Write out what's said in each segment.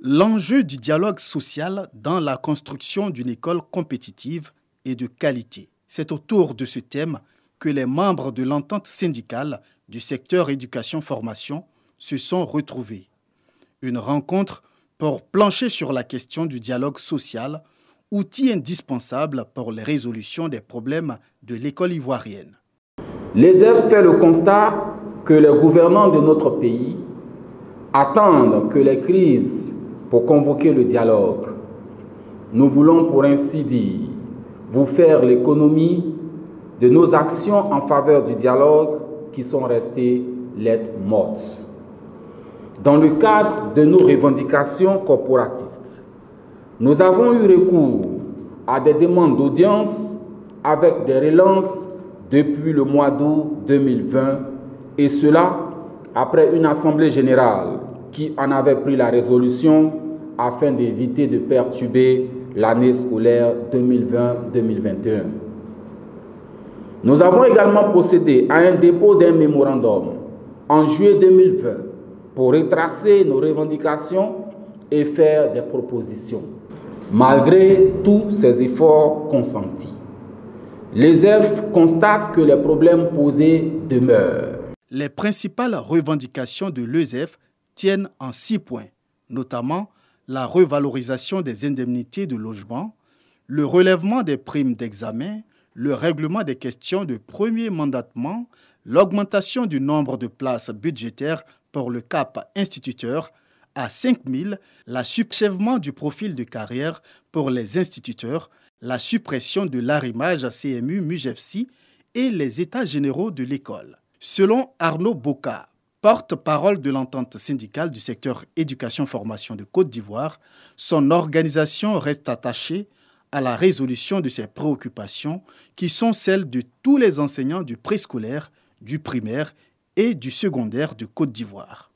L'enjeu du dialogue social dans la construction d'une école compétitive et de qualité. C'est autour de ce thème que les membres de l'entente syndicale du secteur éducation-formation se sont retrouvés. Une rencontre pour plancher sur la question du dialogue social, outil indispensable pour la résolution des problèmes de l'école ivoirienne. L'ESEF fait le constat que les gouvernants de notre pays attendent que les crises pour convoquer le dialogue. Nous voulons, pour ainsi dire, vous faire l'économie de nos actions en faveur du dialogue qui sont restées lettres mortes. Dans le cadre de nos revendications corporatistes, nous avons eu recours à des demandes d'audience avec des relances depuis le mois d'août 2020 et cela après une assemblée générale qui en avait pris la résolution afin d'éviter de perturber l'année scolaire 2020-2021. Nous avons également procédé à un dépôt d'un mémorandum en juillet 2020 pour retracer nos revendications et faire des propositions. Malgré tous ces efforts consentis, l'ESEF constate que les problèmes posés demeurent. Les principales revendications de l'ESEF tiennent en 6 points, notamment la revalorisation des indemnités de logement, le relèvement des primes d'examen, le règlement des questions de premier mandatement, l'augmentation du nombre de places budgétaires pour le CAP instituteur à 5 000, l'achèvement du profil de carrière pour les instituteurs, la suppression de l'arrimage à CMU-MUGEFSI et les états généraux de l'école. Selon Arnaud Boka, porte-parole de l'entente syndicale du secteur éducation-formation de Côte d'Ivoire, son organisation reste attachée à la résolution de ces préoccupations qui sont celles de tous les enseignants du préscolaire, du primaire et du secondaire de Côte d'Ivoire.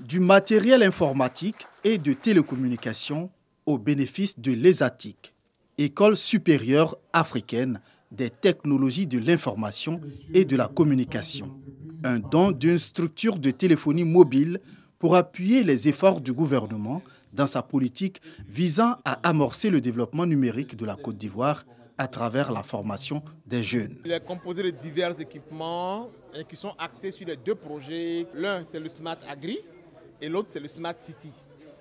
Du matériel informatique et de télécommunications au bénéfice de l'ESATIC, École supérieure africaine des technologies de l'information et de la communication. Un don d'une structure de téléphonie mobile pour appuyer les efforts du gouvernement dans sa politique visant à amorcer le développement numérique de la Côte d'Ivoire à travers la formation des jeunes. Il est composé de divers équipements qui sont axés sur les 2 projets. L'un, c'est le Smart Agri et l'autre, c'est le Smart City.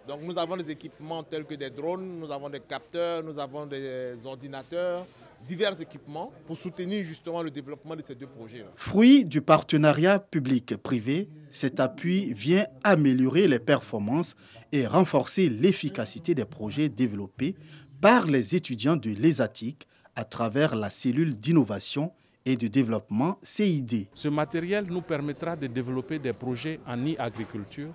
Donc nous avons des équipements tels que des drones, nous avons des capteurs, nous avons des ordinateurs, divers équipements pour soutenir justement le développement de ces 2 projets. Fruit du partenariat public-privé, cet appui vient améliorer les performances et renforcer l'efficacité des projets développés par les étudiants de l'ESATIC à travers la cellule d'innovation et de développement CID. Ce matériel nous permettra de développer des projets en e-agriculture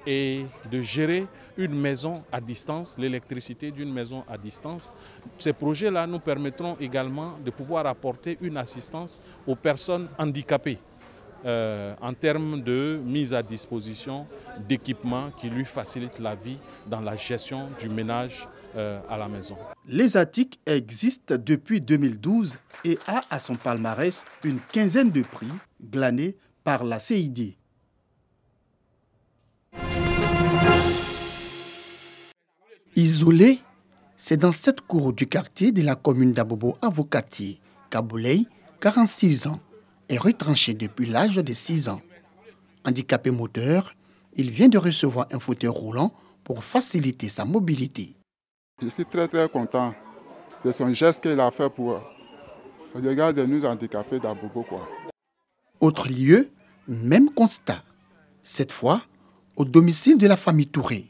et de gérer une maison à distance, l'électricité d'une maison à distance. Ces projets-là nous permettront également de pouvoir apporter une assistance aux personnes handicapées en termes de mise à disposition d'équipements qui lui facilitent la vie dans la gestion du ménage à la maison. L'ESATIC existe depuis 2012 et a à son palmarès une quinzaine de prix glanés par la CID. Isolé, c'est dans cette cour du quartier de la commune d'Abobo Avocatier qu'Aboulay, 46 ans, est retranché depuis l'âge de 6 ans. Handicapé moteur, il vient de recevoir un fauteuil roulant pour faciliter sa mobilité. Je suis très content de son geste qu'il a fait pour le regard de nous handicapés d'Abobo. Autre lieu, même constat. Cette fois, au domicile de la famille Touré.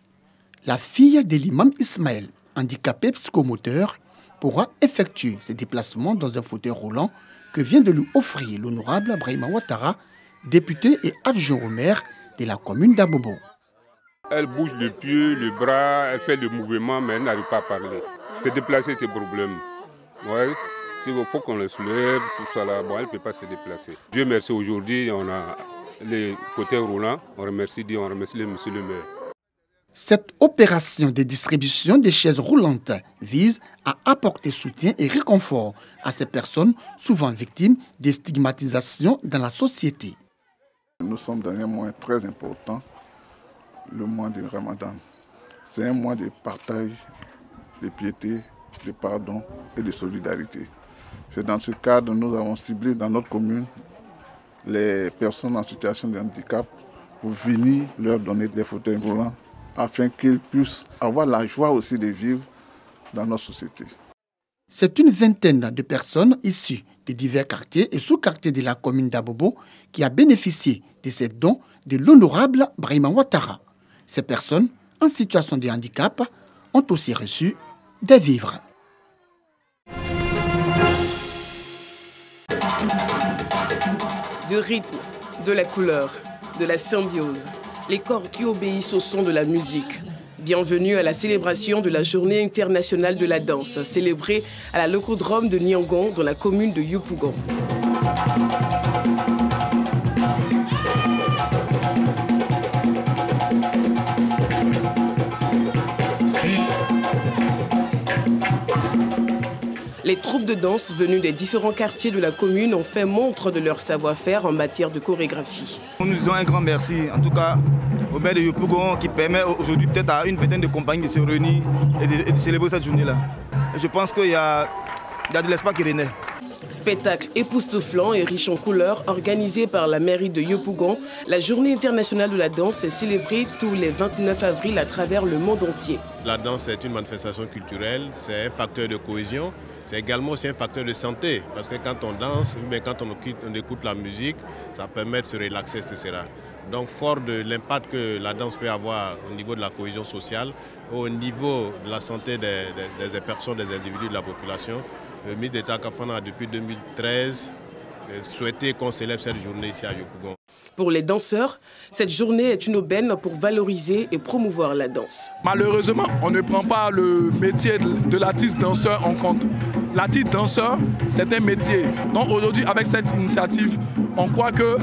La fille de l'imam Ismaël, handicapé psychomoteur, pourra effectuer ses déplacements dans un fauteuil roulant que vient de lui offrir l'honorable Brahima Ouattara, député et adjoint au maire de la commune d'Abobo. Elle bouge le pied, le bras, elle fait le mouvement, mais elle n'arrive pas à parler. Se déplacer, c'est un problème. Ouais, il faut qu'on le soulève, tout ça là. Bon, elle ne peut pas se déplacer. Dieu merci, aujourd'hui, on a les fauteuils roulants. On remercie Dieu, on remercie le monsieur le maire. Cette opération de distribution des chaises roulantes vise à apporter soutien et réconfort à ces personnes souvent victimes des stigmatisations dans la société. Nous sommes dans un mois très important, le mois du Ramadan. C'est un mois de partage, de piété, de pardon et de solidarité. C'est dans ce cadre que nous avons ciblé dans notre commune les personnes en situation de handicap pour venir leur donner des fauteuils roulants afin qu'ils puissent avoir la joie aussi de vivre dans notre société. C'est une vingtaine de personnes issues des divers quartiers et sous-quartiers de la commune d'Abobo qui a bénéficié de ces dons de l'honorable Brahima Ouattara. Ces personnes en situation de handicap ont aussi reçu des vivres. Du rythme, de la couleur, de la symbiose, les corps qui obéissent au son de la musique. Bienvenue à la célébration de la Journée internationale de la danse, célébrée à la locodrome de Niangon, dans la commune de Yopougon. Les troupes de danse venues des différents quartiers de la commune ont fait montre de leur savoir-faire en matière de chorégraphie. Nous disons un grand merci, en tout cas au maire de Yopougon, qui permet aujourd'hui peut-être à une vingtaine de compagnies de se réunir et de célébrer cette journée-là. Je pense qu'il y a de l'espoir qui renaît. Spectacle époustouflant et riche en couleurs, organisé par la mairie de Yopougon, la Journée internationale de la danse est célébrée tous les 29 avril à travers le monde entier. La danse est une manifestation culturelle, c'est un facteur de cohésion. C'est également aussi un facteur de santé, parce que quand on danse, mais quand on écoute la musique, ça permet de se relaxer, etc. Donc fort de l'impact que la danse peut avoir au niveau de la cohésion sociale, au niveau de la santé des personnes, des individus de la population, le ministre d'État Kafana a depuis 2013 souhaité qu'on célèbre cette journée ici à Yopougon. Pour les danseurs, cette journée est une aubaine pour valoriser et promouvoir la danse. Malheureusement, on ne prend pas le métier de l'artiste danseur en compte. L'artiste danseur, c'est un métier. Donc aujourd'hui, avec cette initiative, on croit que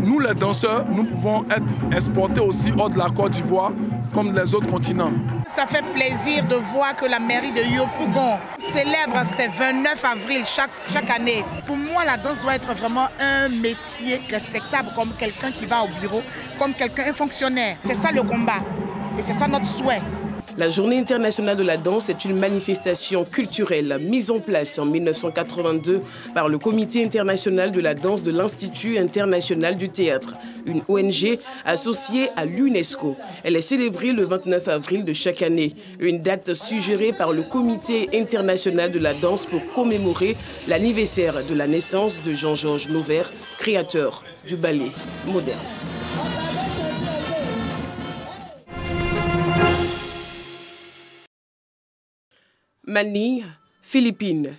nous, les danseurs, nous pouvons être exportés aussi hors de la Côte d'Ivoire, comme les autres continents. Ça fait plaisir de voir que la mairie de Yopougon célèbre ce 29 avril chaque année. Pour moi, la danse doit être vraiment un métier respectable, comme quelqu'un qui va au bureau, comme un fonctionnaire. C'est ça le combat et c'est ça notre souhait. La Journée internationale de la danse est une manifestation culturelle mise en place en 1982 par le Comité international de la danse de l'Institut international du théâtre, une ONG associée à l'UNESCO. Elle est célébrée le 29 avril de chaque année, une date suggérée par le Comité international de la danse pour commémorer l'anniversaire de la naissance de Jean-Georges Noverre, créateur du ballet moderne. Manille, Philippines.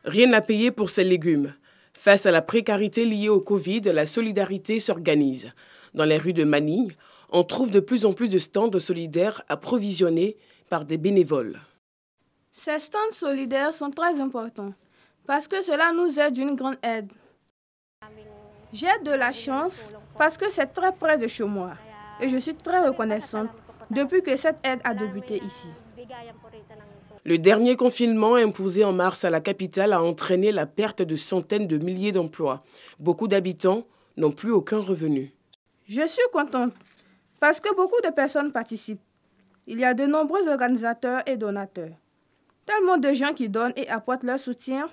Rien à payer pour ses légumes. Face à la précarité liée au Covid, la solidarité s'organise. Dans les rues de Manille, on trouve de plus en plus de stands solidaires approvisionnés par des bénévoles. Ces stands solidaires sont très importants parce que cela nous aide d'une grande aide. J'ai de la chance parce que c'est très près de chez moi et je suis très reconnaissante depuis que cette aide a débuté ici. Le dernier confinement imposé en mars à la capitale a entraîné la perte de centaines de milliers d'emplois. Beaucoup d'habitants n'ont plus aucun revenu. Je suis contente parce que beaucoup de personnes participent. Il y a de nombreux organisateurs et donateurs. Tellement de gens qui donnent et apportent leur soutien.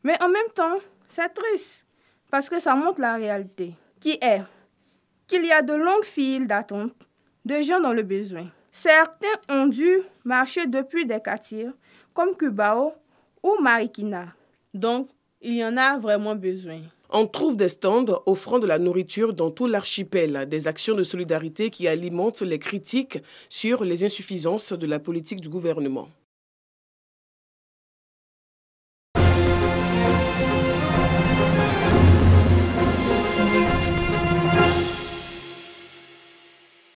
Mais en même temps, c'est triste parce que ça montre la réalité, qui est qu'il y a de longues files d'attente de gens dans le besoin. Certains ont dû marcher depuis des quartiers comme Cubao ou Marikina. Donc, il y en a vraiment besoin. On trouve des stands offrant de la nourriture dans tout l'archipel, des actions de solidarité qui alimentent les critiques sur les insuffisances de la politique du gouvernement.